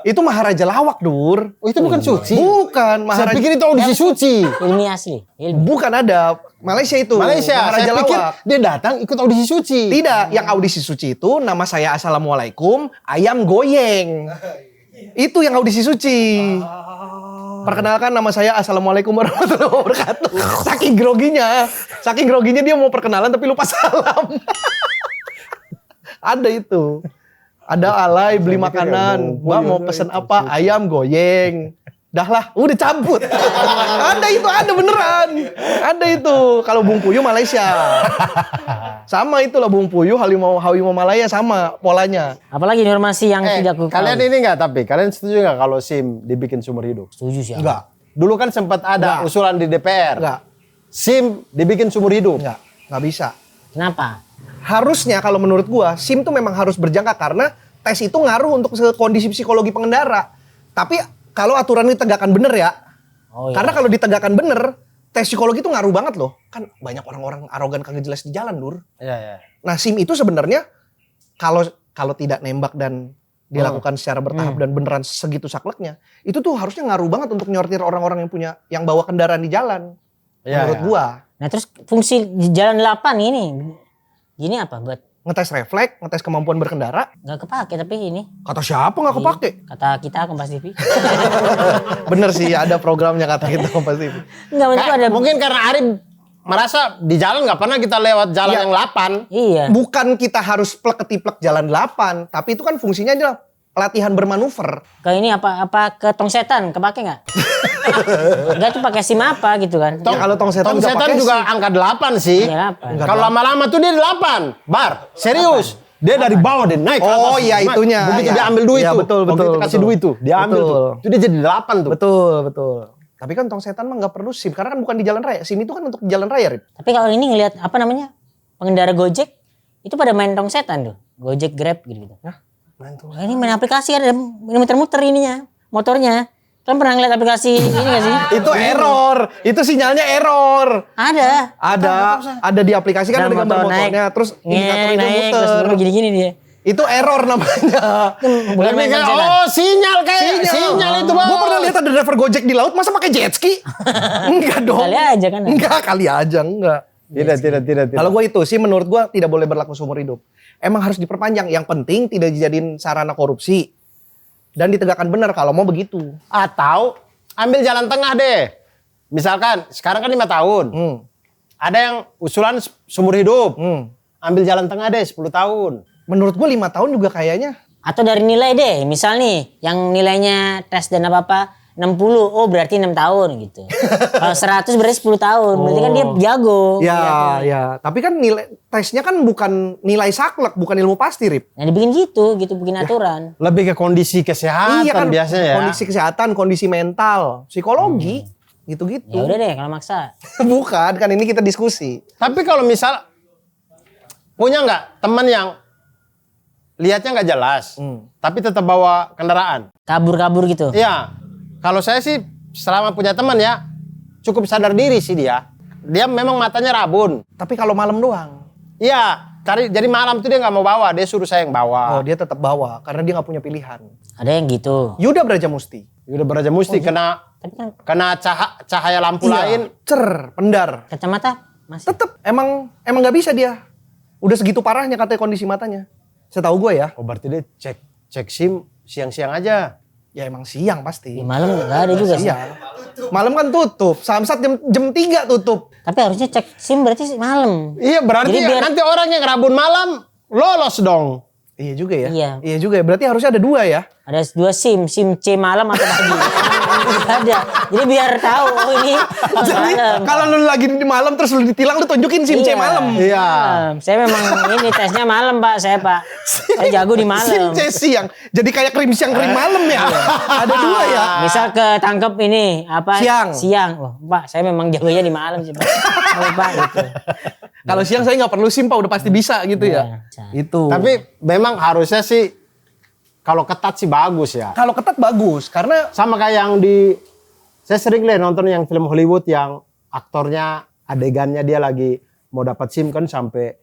Itu Maharaja Lawak, Dur. Oh, itu bukan suci. Bukan Saya Maharaja. pikir itu audisi suci. Ilmi asli. Ilmi. Bukan ada Malaysia itu. Malaysia. Maharaja Saya pikir Lawak. dia datang ikut audisi suci. Tidak, yang audisi suci itu nama saya Assalamualaikum, ayam goyeng. Itu yang audisi suci. Perkenalkan nama saya Assalamualaikum warahmatullahi wabarakatuh. Saking groginya dia mau perkenalan tapi lupa salam. Ada itu. Ada alay beli makanan. Mbak mau pesen apa? Ayam goyeng. Dah lah, udah cabut. Ada itu, ada beneran. Ada itu. Kalau Bung Puyuh Malaysia. Sama itulah Bung Puyuh, Harimau Malaya sama polanya. Apalagi informasi yang tidak ku Kalian tahu. ini nggak tapi kalian setuju nggak kalau SIM dibikin sumber hidup? Setuju sih. Enggak. Dulu kan sempat ada Nggak. usulan di DPR. Enggak. SIM dibikin sumber hidup. Enggak bisa. Kenapa? Harusnya kalau menurut gua SIM tuh memang harus berjangka karena tes itu ngaruh untuk kondisi psikologi pengendara. Tapi kalau aturan ini tegakkan bener ya. Oh, iya. Karena kalau ditegakkan bener, tes psikologi itu ngaruh banget loh. Kan banyak orang-orang arogan kagak jelas di jalan, Dur. Iya, iya. Nah, SIM itu sebenarnya kalau tidak nembak dan dilakukan secara bertahap dan beneran segitu sakleknya, itu tuh harusnya ngaruh banget untuk nyortir orang-orang yang bawa kendaraan di jalan. Iya, Menurut iya. gua. Nah terus fungsi di jalan 8 ini, gini apa buat Ngetes refleks, ngetes kemampuan berkendara. nggak kepake tapi ini Kata siapa nggak kepake? kata kita Kompas TV. Bener sih, ada programnya kata kita Kompas TV. Enggak menurut gua ada. Mungkin karena Arif merasa di jalan nggak pernah kita lewat jalan Iya. yang 8. Iya. Bukan kita harus plek-ketiplek jalan 8, tapi itu kan fungsinya adalah latihan bermanuver. Ke ini apa ke tong setan kepake nggak? Enggak tuh pakai SIM apa gitu kan? Ya, kalau tong setan Tong juga setan pakai juga SIM. angka 8 sih. Iya, 8. Enggak Kalau lama-lama tuh dia 8. Bar, serius. Dia dari bawah dia naik ke atas. Oh iya itunya. Begitu Ya. dia ambil duit Ya, tuh. betul, Begitu betul, kita kasih betul. duit tuh, dia ambil Betul. tuh. Itu dia jadi 8 tuh. Betul. Tapi kan tong setan mah nggak perlu SIM karena kan bukan di jalan raya. SIM itu kan untuk di jalan raya, Rip. Tapi kalau ini ngelihat apa namanya? Pengendara Gojek itu pada main tong setan tuh. Gojek, Grab gitu-gitu. Nah, mantul. Nah, ini main aplikasi ada muter-muter ininya, motornya. Kan pernah ngeliat aplikasi ini gak sih? Itu error. Itu sinyalnya error. Ada. Ada di aplikasi kan ada gambar motornya, terus indikator itu naik, muter. terus gini-gini dia. Itu error namanya. Bukan Lebih main kayak, tong setan. oh sinyal kayak sinyal itu bang. Gue pernah lihat ada driver Gojek di laut masa pakai jet ski? Enggak dong. Kali aja kan. Enggak, kali aja enggak. Tidak. Kalau gue itu sih menurut gue tidak boleh berlaku seumur hidup. Emang harus diperpanjang. Yang penting tidak dijadiin sarana korupsi. Dan ditegakkan benar kalau mau begitu. Atau ambil jalan tengah deh. Misalkan sekarang kan 5 tahun. Ada yang usulan seumur hidup. Ambil jalan tengah deh 10 tahun. Menurut gue 5 tahun juga kayaknya. Atau dari nilai deh, misal nih yang nilainya tes dan apa-apa 60, oh berarti 6 tahun gitu. Kalau 100 berarti 10 tahun, berarti kan dia jago. Ya. Tapi kan nilai tesnya kan bukan nilai saklek, bukan ilmu pasti, Rip. Nah dibikin gitu bikin aturan. Lebih ke kondisi kesehatan Iya kan, biasanya ya. kondisi kesehatan, kondisi mental, psikologi, gitu-gitu. Ya udah deh kalau maksa. Bukan, kan ini kita diskusi. Tapi kalau misal punya nggak teman yang lihatnya nggak jelas, tapi tetap bawa kendaraan? Kabur-kabur gitu. Iya. Kalau saya sih selama punya teman ya cukup sadar diri sih dia. Dia memang matanya rabun. Tapi kalau malam doang. Iya. Jadi malam tuh dia nggak mau bawa, dia suruh saya yang bawa. Oh, dia tetap bawa karena dia nggak punya pilihan. Ada yang gitu. Yuda Brajamusti. Udah beraja musti kena Tapi kan cahaya lampu lain. Cer, pendar. kacamata masih. Tetep emang nggak bisa dia. Udah segitu parahnya katanya kondisi matanya. Setahu gue ya. Oh berarti dia cek SIM siang-siang aja. Ya emang siang pasti. Di malam nggak ada juga sih. Siang. Malam kan tutup. Samsat jam 3 tutup. Tapi harusnya cek SIM berarti malam. Iya berarti Jadi biar- nanti orang yang rabun malam lolos dong. Iya juga ya. Iya. Iya juga ya. Berarti harusnya ada 2 ya. Ada 2 SIM C malam atau pagi. Nggak ada. Jadi biar tahu oh ini Jadi malam. kalau lu lagi di malam terus lu ditilang lu tunjukin SIM C Iya. malam. Iya. Malam. Saya memang ini tesnya malam Pak, Pak. Saya jago di SIM malam. C siang. Jadi kayak krim siang krim malam ya. Ada 2 ya. Misal ketangkep ini apa? Siang. Oh, Pak, saya memang jagonya di malam sih Pak. Oh, Pak gitu. Kalau siang saya nggak perlu SIM Pak, udah pasti bisa gitu ya. Iya. Itu. Tapi memang harusnya sih kalau ketat sih bagus ya. kalau ketat bagus karena Sama kayak yang saya sering lihat nonton yang film Hollywood yang aktornya adegannya dia lagi mau dapat SIM kan sampai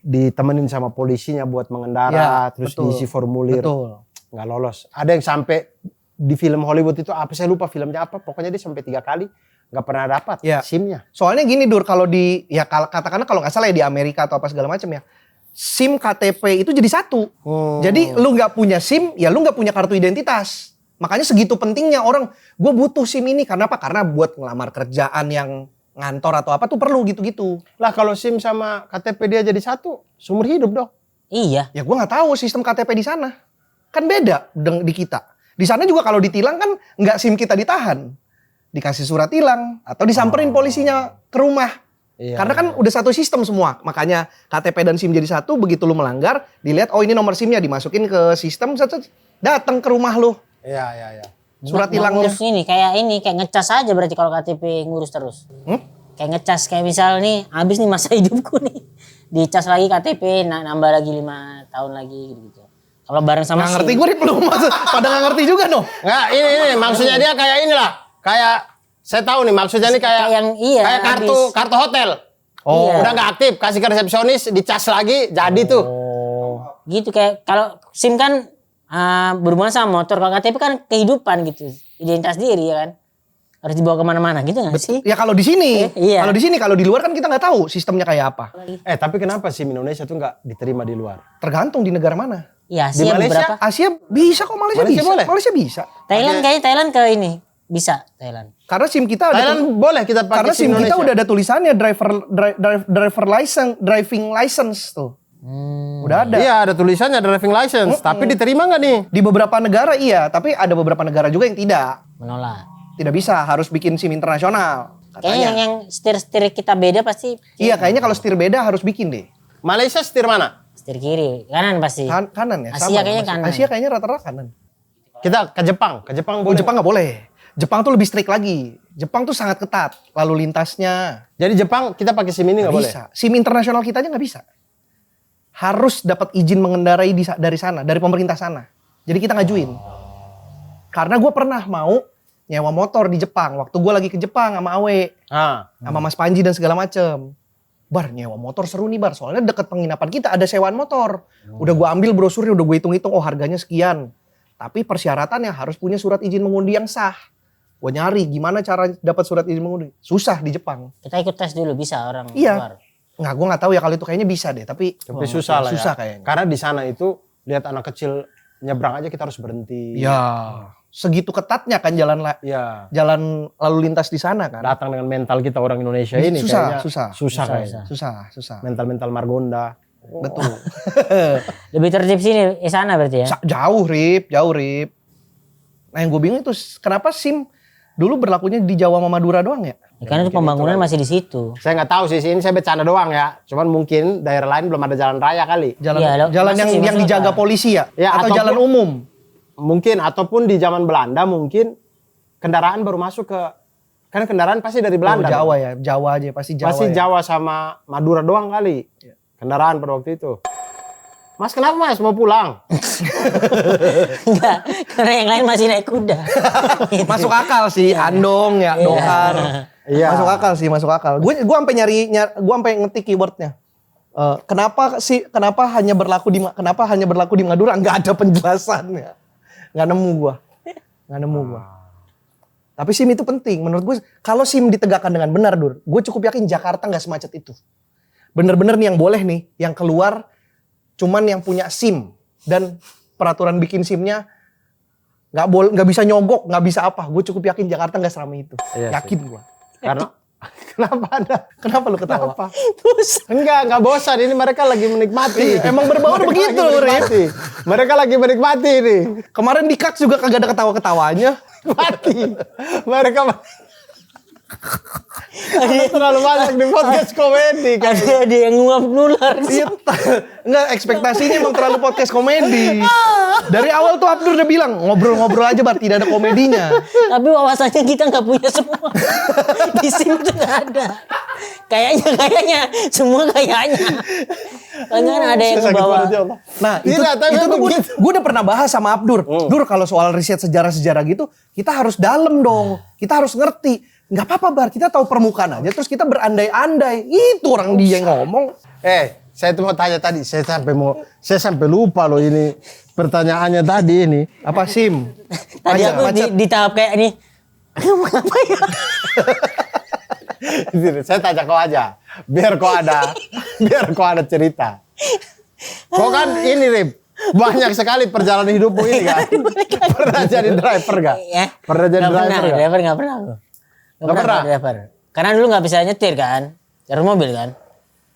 ditemenin sama polisinya buat mengendara, Ya, terus betul. diisi formulir, betul. nggak lolos. Ada yang sampai di film Hollywood itu apa saya lupa filmnya apa, pokoknya dia sampai 3 kali nggak pernah dapat Ya. SIM-nya. Soalnya gini Dur, kalau di ya katakanlah kalau nggak salah ya di Amerika atau apa segala macam ya. SIM KTP itu jadi satu. Jadi lu nggak punya SIM, ya lu nggak punya kartu identitas. Makanya segitu pentingnya orang, gue butuh SIM ini karena apa? Karena buat ngelamar kerjaan yang ngantor atau apa tuh perlu gitu-gitu. Lah kalau SIM sama KTP dia jadi satu, seumur hidup dong. Iya. Ya gue nggak tahu sistem KTP di sana. Kan beda di kita. Di sana juga kalau ditilang kan nggak SIM kita ditahan. Dikasih surat tilang atau disamperin polisinya ke rumah. Iya, Karena kan udah satu sistem semua. Makanya KTP dan SIM jadi satu, begitu lu melanggar, dilihat oh ini nomor SIM-nya, dimasukin ke sistem, datang ke rumah lu. Iya. Surat Nggak tilangnya. ngurus ini kayak ngecas aja berarti kalau KTP ngurus terus. Kayak ngecas kayak misal nih habis nih masa hidupku nih. Dicas lagi KTP nambah lagi 5 tahun lagi gitu. Kalau bareng sama Nggak ngerti gue Rip, lu maksud pada nggak ngerti juga no. Nggak, ini maksudnya dia kayak inilah. Kayak saya tahu nih maksudnya nih kayak yang iya, kayak kartu hotel. Oh. Udah nggak aktif, kasih ke resepsionis, dicas lagi, jadi tuh. gitu. Kayak kalau SIM kan berhubungan sama motor, kalau KTP kan kehidupan gitu, identitas diri ya kan, harus dibawa kemana-mana gitu nggak sih? Ya kalau di sini, Iya. kalau di sini, kalau di luar kan kita nggak tahu sistemnya kayak apa. Tapi kenapa SIM Indonesia tuh nggak diterima di luar? Tergantung di negara mana. Iya, Di Asia Malaysia? beberapa. Asia bisa kok, Malaysia, Malaysia bisa. boleh? Malaysia bisa. Thailand kayaknya Thailand ke ini bisa Thailand. Karena SIM kita ada Thailand boleh kita pakai karena SIM kita Indonesia. udah ada tulisannya driver license, driving license tuh. Udah ada. Iya, ada tulisannya driving license, tapi diterima nggak nih? Di beberapa negara iya, tapi ada beberapa negara juga yang tidak. Menolak. Tidak bisa, harus bikin SIM internasional. Kayaknya Katanya. yang setir kita beda pasti. Iya, kayaknya kalau setir beda harus bikin deh. Malaysia setir mana? Setir kiri, kanan pasti. Kanan ya, Asia kayaknya Mas. kanan. Asia kayaknya rata-rata kanan. Kita ke Jepang Oh, boleh. Jepang nggak boleh. Jepang tuh lebih strict lagi. Jepang tuh sangat ketat lalu lintasnya. Jadi Jepang kita pakai SIM ini nggak boleh. Bisa. SIM internasional kita aja nggak bisa. Harus dapat izin mengendarai dari sana, dari pemerintah sana. Jadi kita ngajuin. Karena gue pernah mau nyewa motor di Jepang. Waktu gue lagi ke Jepang sama Awe, sama Mas Panji dan segala macem. Bar, nyewa motor seru nih Bar. Soalnya deket penginapan kita ada sewaan motor. Udah gue ambil brosurnya, udah gue hitung-hitung. Oh harganya sekian. Tapi persyaratannya harus punya surat izin mengundi yang sah. Gue nyari gimana cara dapat surat izin mengundi. Susah di Jepang. Kita ikut tes dulu bisa orang Iya. luar. Nggak, gue nggak tahu ya kalau itu kayaknya bisa deh. Tapi Susah lah ya. Susah kayaknya. Karena di sana itu lihat anak kecil nyebrang aja kita harus berhenti. Ya, segitu ketatnya kan Ya. jalan lalu lintas di sana kan. Datang dengan mental kita orang Indonesia ini Susah, kayaknya susah. kayaknya. Susah. Mental Margonda. Betul. Lebih tertib sini, sana berarti ya. Jauh Rip. Nah yang gue bingung itu kenapa SIM dulu berlakunya di Jawa sama Madura doang ya? Ya, karena itu pembangunan masih di situ. Saya nggak tahu sih, ini saya bercanda doang ya. Cuman mungkin daerah lain belum ada jalan raya kali. Jalan Iya, jalan masih yang sih, dijaga maksudnya. polisi ya? Ya, Atau ataupun- jalan umum? Mungkin ataupun di zaman Belanda mungkin kendaraan baru masuk ke kan kendaraan pasti dari Belanda. Oh, Jawa dong. ya, Jawa aja pasti Jawa. Pasti ya. Jawa sama Madura doang kali. Kendaraan pada waktu itu. Mas kenapa Mas mau pulang? Enggak, karena yang lain masih naik kuda. Gitu. Masuk akal sih, andong ya, dokar. Iya. Masuk akal sih, masuk akal. Gue sampai gue sampai ngetik keywordnya. Kenapa hanya berlaku di Madura? Nggak ada penjelasannya. Nggak nemu gue. Tapi SIM itu penting. Menurut gue, kalau SIM ditegakkan dengan benar, Dur, gue cukup yakin Jakarta nggak semacet itu. Bener-bener nih yang boleh nih, yang keluar cuman yang punya SIM dan peraturan bikin SIM-nya nggak bisa nyogok, nggak bisa apa. Gue cukup yakin Jakarta nggak seramai itu. Iya Yakin gue. Karena kenapa ada? Kenapa lu ketawa? Kenapa? Enggak bosan. Ini mereka lagi menikmati. Emang berbaur Mereka begitu, lagi menikmati. Mereka lagi menikmati nih. Kemarin di Kaks juga kagak ada ketawa-ketawanya. Mati. Mereka karena terlalu banyak di podcast komedi kan. Ada yang nguap nular. Iya, enggak, ekspektasinya emang terlalu podcast komedi. Dari awal tuh Abdur udah bilang, ngobrol-ngobrol aja Bar, tidak ada komedinya. Tapi wawasannya kita nggak punya semua. Di sini tuh nggak ada. Kayaknya semua kayaknya. Kan ada yang Sakit bawa. banget, ya Allah. Nah, Tidak, tapi itu tuh begitu. gue udah pernah bahas sama Abdur. Dur, kalau soal riset sejarah-sejarah gitu, kita harus dalam dong. Kita harus ngerti. Nggak apa-apa Bar, kita tahu permukaan aja, terus kita berandai-andai. Itu orang dia yang ngomong. Saya tuh mau tanya tadi, saya sampai lupa loh ini pertanyaannya tadi ini. Apa SIM? Tadi Macet, aku macet. di tahap kayak ini. Apa ya? Saya tanya kau aja, biar kau ada cerita. Kau kan ini Rip, banyak sekali perjalanan hidupmu ini kan. Pernah jadi driver gak? Ya. Pernah jadi driver gak? Driver nggak pernah. Nggak pernah? Driver. Karena dulu nggak bisa nyetir kan, jalur mobil kan,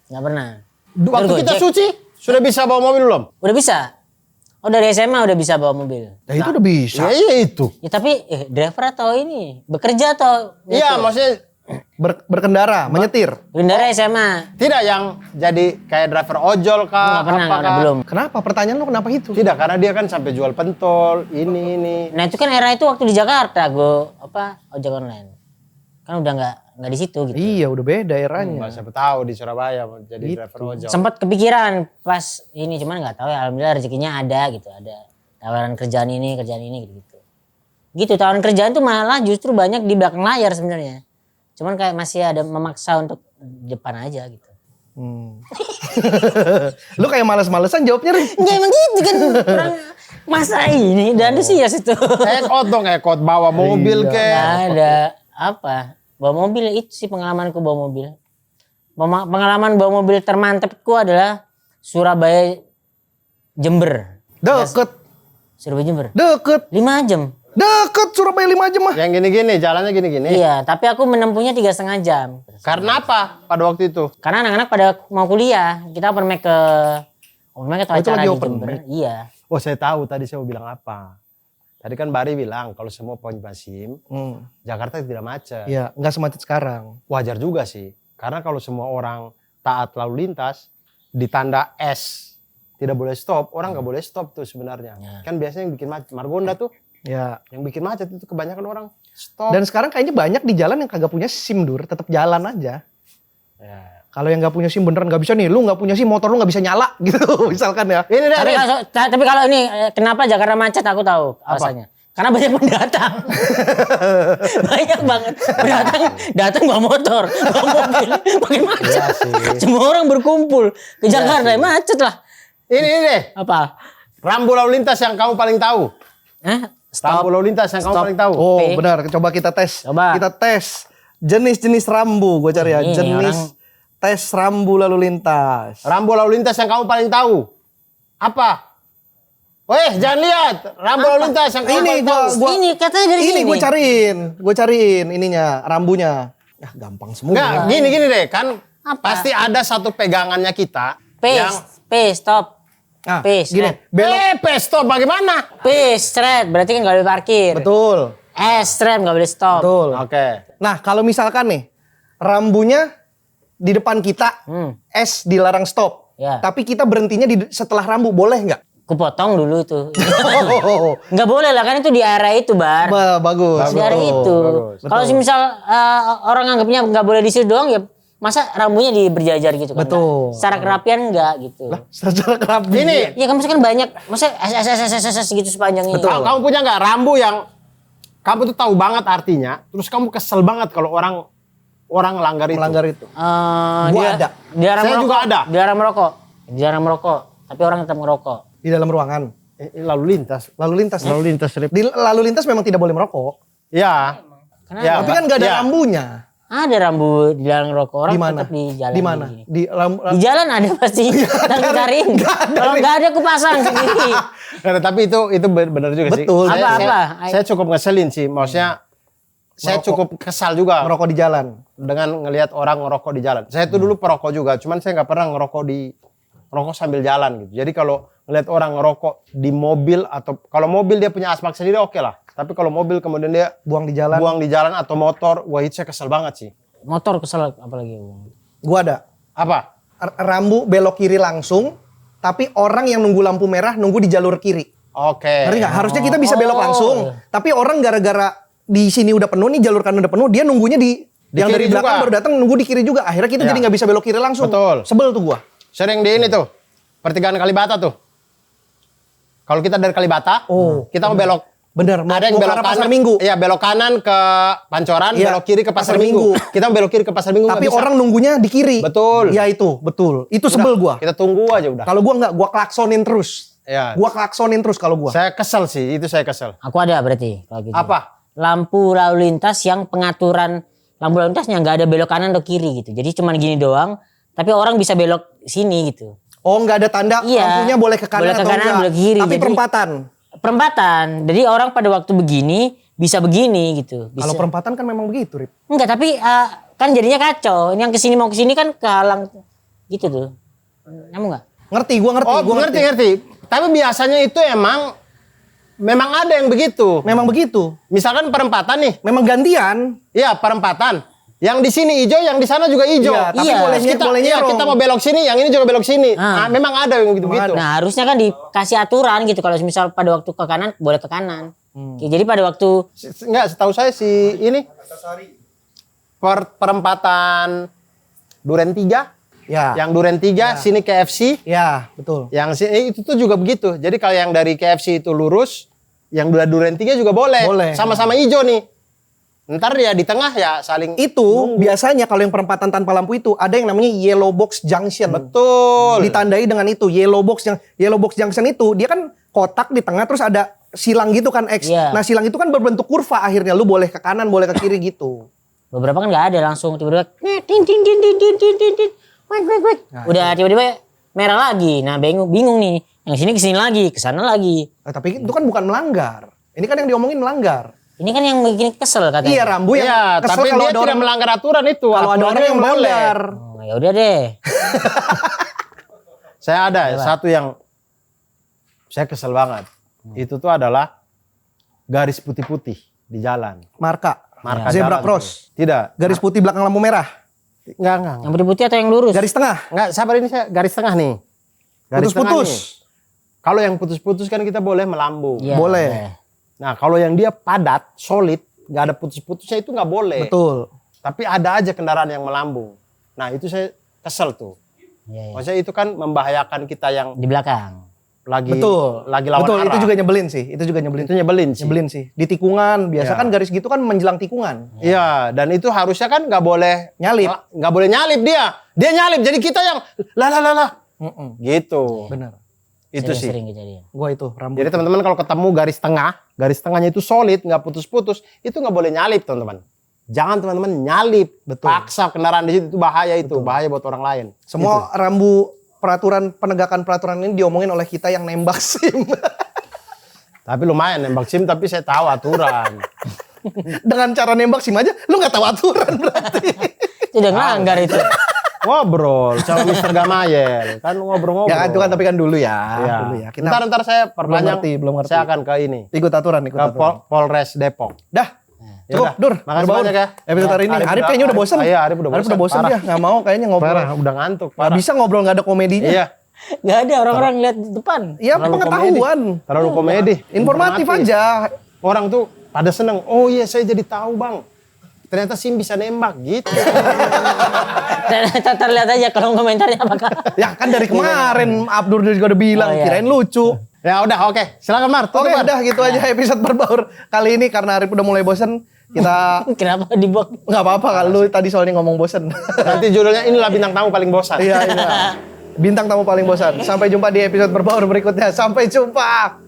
nggak pernah. Waktu Jalur kita Gojek. suci, sudah bisa bawa mobil belum? Udah bisa. Oh dari SMA udah bisa bawa mobil. Nah, itu udah bisa. Iya itu. Ya tapi driver atau ini bekerja atau Iya nyetir? maksudnya Berkendara, menyetir. Gendara SMA. tidak yang jadi kayak driver ojol kah? Nggak pernah, apa nggak ada, kah? belum. Kenapa? Pertanyaan lu kenapa itu? Tidak, karena dia kan sampai jual pentol, ini. Nah itu kan era itu waktu di Jakarta gue ojek online. kan udah nggak di situ gitu. Iya, udah beda eranya. Siapa tahu di Surabaya mau jadi Gitu. driver ojol. Sempat kepikiran pas ini, cuman nggak tahu ya, alhamdulillah rezekinya ada gitu, ada tawaran kerjaan ini gitu. Gitu tawaran kerjaan tuh malah justru banyak di belakang layar sebenarnya. Cuman kayak masih ada memaksa untuk depan aja gitu. Lu kayak males-malesan jawabnya, Rin. Ya emang gitu kan orang masa ini dan antusias itu. Ekot dong, ekot bawa mobil Iya. ke. Nggak ada apa bawa mobil, itu sih pengalamanku bawa mobil. Pengalaman bawa mobil termantapku adalah Surabaya Jember. Deket, Surabaya Jember deket, 5 jam. deket Surabaya 5 jam mah. Yang gini-gini, jalannya gini-gini. Iya, tapi aku menempuhnya 3,5 jam. Karena apa pada waktu itu? Karena anak-anak pada mau kuliah, kita open mic ke itu acara lagi di open Jember. mic? Iya. Oh saya tahu tadi saya mau bilang apa. Tadi kan Bari bilang kalau semua poin SIM, Jakarta tidak macet. Iya, nggak semacet sekarang. Wajar juga sih. Karena kalau semua orang taat lalu lintas, di tanda S tidak boleh stop, orang nggak boleh stop tuh sebenarnya. Kan biasanya yang bikin macet, Margonda tuh Ya. yang bikin macet itu kebanyakan orang stop. Dan sekarang kayaknya banyak di jalan yang kagak punya SIM, Dur, tetap jalan aja. Ya. Kalau yang nggak punya SIM beneran nggak bisa nih, lu nggak punya SIM, motor lu nggak bisa nyala gitu, misalkan ya. Ini deh, Rin. Tapi kalau ini kenapa Jakarta macet aku tahu alasannya. Karena banyak pendatang. Banyak banget datang bawa motor, bawa mobil, makin macet. Iya sih. Semua orang berkumpul ke Jakarta, macet lah. Ini deh, Apa? rambu lalu lintas yang kamu paling tahu. Hah? Rambu lalu lintas yang kamu Stop. paling tahu. Oh, P. benar. Coba kita tes. Coba. Kita tes jenis-jenis rambu, gue cari ya. Ini Jenis tes rambu lalu lintas. Rambu lalu lintas yang kamu paling tahu. Apa? Weh, jangan lihat. Rambu lalu lintas yang kamu Ini paling tahu. Ini katanya dari Ini sini. gue cariin ininya, rambunya. Ya gampang semua. Enggak, gini deh. Kan Apa? pasti ada satu pegangannya kita. Yang Stop. Nah, P, gini, belok. stop bagaimana? P, straight. Berarti kan nggak boleh parkir. Betul. S, straight nggak boleh stop. Betul. Oke. Nah, kalau misalkan nih rambunya di depan kita, S dilarang stop. Ya. Tapi kita berhentinya setelah rambu, boleh nggak? Kupotong dulu itu. Oh, Nggak boleh lah, kan itu di area itu, Bar. bagus. Di area itu. bagus. Kalau misal orang anggapnya nggak boleh di situ doang, ya masa rambunya berjajar gitu kan? Betul. Nggak? Secara kerapian nggak gitu. Secara kerapi. Ini, Iya kan maksudnya kan banyak, maksudnya S gitu sepanjang ini. kamu punya nggak rambu yang kamu tuh tahu banget artinya, terus kamu kesel banget kalau orang langgar itu. melanggar itu. Gua ada. Dilarang Saya merokok. juga ada. Dilarang merokok. Tapi orang tetap merokok. Di dalam ruangan. Lalu lintas. Lalu lintas. Lalu lintas. Di lalu lintas memang tidak boleh merokok. Ya. Karena Ya, Tapi kan nggak ada ya. rambunya. ada rambu dilarang rokok, orang Di mana? tetap di jalan. Di mana? begini. Di Di jalan ada pasti. Ntar cariin. Kalau nggak ada aku pasang sendiri. Nah, tapi itu benar juga sih. Betul. Apa-apa. Saya cukup ngeselin sih. Maksudnya saya cukup kesal juga merokok di jalan. dengan ngelihat orang ngerokok di jalan. Saya tuh dulu perokok juga, cuman saya nggak pernah ngerokok sambil jalan gitu. Jadi kalau ngelihat orang ngerokok di mobil atau kalau mobil dia punya asbak sendiri oke lah. Tapi kalau mobil kemudian dia Buang di jalan. buang di jalan atau motor, wah itu saya kesel banget sih. Motor kesel apalagi. Gua ada. Apa? Rambu belok kiri langsung, tapi orang yang nunggu lampu merah nunggu di jalur kiri. Oke. Ngerti nggak? Harusnya kita bisa belok langsung, tapi orang gara-gara di sini udah penuh nih, jalur kanan udah penuh, dia nunggunya di yang dari kiri belakang juga. baru datang nunggu di kiri juga. Akhirnya kita Ya. jadi nggak bisa belok kiri langsung. Betul. Sebel tuh gua. Sering di ini tuh, pertigaan Kalibata tuh. Kalau kita dari Kalibata, kita mau belok. Bener, Ada yang mau ke belok arah kanan, Pasar Minggu. Iya, belok kanan ke Pancoran, Iya, belok kiri ke Pasar Pasar Minggu. Minggu. Kita mau belok kiri ke Pasar Minggu Tapi nggak bisa. orang nunggunya di kiri. Betul. Ya itu, betul. Itu sebel gua. Kita tunggu aja udah. Kalau gua nggak, gua klaksonin terus. Ya. Gua klaksonin terus kalau gua. Saya kesel sih, itu saya kesel. Aku ada berarti kalau gitu. Apa? Lampu lalu lintas yang pengaturan lampu lalu lintasnya nggak ada belok kanan atau kiri gitu. Jadi cuma gini doang, tapi orang bisa belok sini gitu. Oh, nggak ada tanda Iya. lampunya boleh ke kanan Boleh ke atau kanan, enggak. boleh ke kiri. Tapi Jadi- perempatan. Perempatan. Jadi orang pada waktu begini bisa begini gitu. Bisa. Kalau perempatan kan memang begitu, Rip. Enggak, tapi kan jadinya kacau. Ini yang kesini mau kesini kan kehalang gitu tuh. Kamu nggak? Ngerti, gua ngerti. Oh, gua ngerti. Tapi biasanya itu memang ada yang begitu. Memang begitu. Misalkan perempatan nih. Memang gantian. Iya, perempatan. Yang di sini hijau, yang di sana juga hijau. Iya, tapi Iya. boleh, Terus kita, boleh iya, nyerong. kita mau belok sini, yang ini juga belok sini. Ah. Nah, memang ada yang gitu-gitu. Nah harusnya kan dikasih aturan gitu. Kalau misal pada waktu ke kanan boleh ke kanan. Jadi pada waktu Enggak, setahu saya si ini perempatan Duren 3. Ya. Yang Duren 3 sini KFC. Ya, betul. Yang sini itu tuh juga begitu. Jadi kalau yang dari KFC itu lurus, yang dari Duren 3 juga boleh. Boleh. Sama-sama hijau nih. Ntar ya di tengah ya saling Itu biasanya kalau yang perempatan tanpa lampu itu ada yang namanya yellow box junction. betul. Ditandai dengan itu yellow box junction itu dia kan kotak di tengah terus ada silang gitu kan X. Iya. Nah, silang itu kan berbentuk kurva akhirnya lu boleh ke kanan, boleh ke kiri gitu. Beberapa kan nggak ada, langsung tiba-tiba tin tin tin tin tin tin tin tin. Wek, wek, wek. Udah tiba-tiba merah lagi. Nah, bingung nih. Yang sini kesini lagi, kesana lagi. Tapi itu kan bukan melanggar. Ini kan yang diomongin melanggar. Ini kan yang bikin kesel katanya. Iya, Rambu yang Iya, kesel tapi kalau dia ada tidak orang melanggar aturan itu. kalau ada orang yang melanggar. Oh, ya udah deh. Saya ada satu yang saya kesel banget. Itu tuh adalah garis putih-putih di jalan. Marka jalan zebra cross. tuh. Tidak. Garis putih belakang lampu merah. Enggak. Yang putih-putih atau yang lurus? Garis tengah. Enggak, sabar ini saya garis tengah nih. Garis tengah Putus-putus. nih. Kalau yang putus-putus kan kita boleh melambung. Iya, Boleh. iya. Nah, kalau yang dia padat, solid, nggak ada putus-putusnya itu nggak boleh. Betul. Tapi ada aja kendaraan yang melambung. Nah, itu saya kesel tuh. Iya, iya. Maksudnya itu kan membahayakan kita yang Di belakang. lagi Betul. lawan Betul, arah. itu juga nyebelin sih. Itu juga nyebelin. Itu nyebelin sih. Nyebelin sih. Di tikungan biasa Iya. kan garis gitu kan menjelang tikungan. Iya, dan itu harusnya kan nggak boleh Nyalip. nggak boleh nyalip dia. Dia nyalip, jadi kita yang lah. Gitu. Bener. Itu sih. Sering kejadian. Gua itu rambut. Jadi teman-teman kalau ketemu garis tengahnya itu solid, nggak putus-putus, itu nggak boleh nyalip teman-teman. Jangan teman-teman nyalip, Betul. paksa kendaraan di situ, itu bahaya itu, bahaya buat orang lain. Semua rambu penegakan peraturan ini diomongin oleh kita yang nembak SIM. Tapi lumayan nembak SIM, tapi saya tahu aturan. Dengan cara nembak SIM aja, lu nggak tahu aturan berarti. Itu udah ngelanggar itu. Ngobrol sama Mr. Gamayel, kan ngobrol-ngobrol. Ya itu kan tapi kan dulu ya. Iya. Dulu ya. Kita Ntar saya perpanjang, belum ngerti. saya akan ke ini, ikut aturan, ke Polres Depok. Dah. Ya Cukup, udah. Dur. Makasih Berbaur. banyak ya. Episode hari ini. Arif kayaknya udah bosen. Iya, Arif udah bosen. dia. Nggak mau kayaknya ngobrol. Parah, udah ngantuk. Nggak bisa ngobrol nggak ada komedinya. Iya, Gak ada orang-orang lihat depan. Iya, Terlalu pengetahuan. terlalu komedi. Informatif aja. Orang tuh pada seneng. Oh iya, saya jadi tahu bang. Ternyata SIM bisa nembak gitu. Ternyata terlihat aja kalau komentarnya apakah. Ya kan dari kemarin Abdur juga udah bilang, Oh, iya. kirain lucu. Ya udah, oke. Silakan Mar. tutup, Oke, Mar. udah gitu aja episode berbaur kali ini karena Arif udah mulai bosen. Kita Kenapa dibuang? nggak apa-apa kalau lu tadi soalnya ngomong bosen. Nanti judulnya inilah bintang tamu paling bosan. Iya. Bintang tamu paling bosan. Sampai jumpa di episode berbaur berikutnya. Sampai jumpa.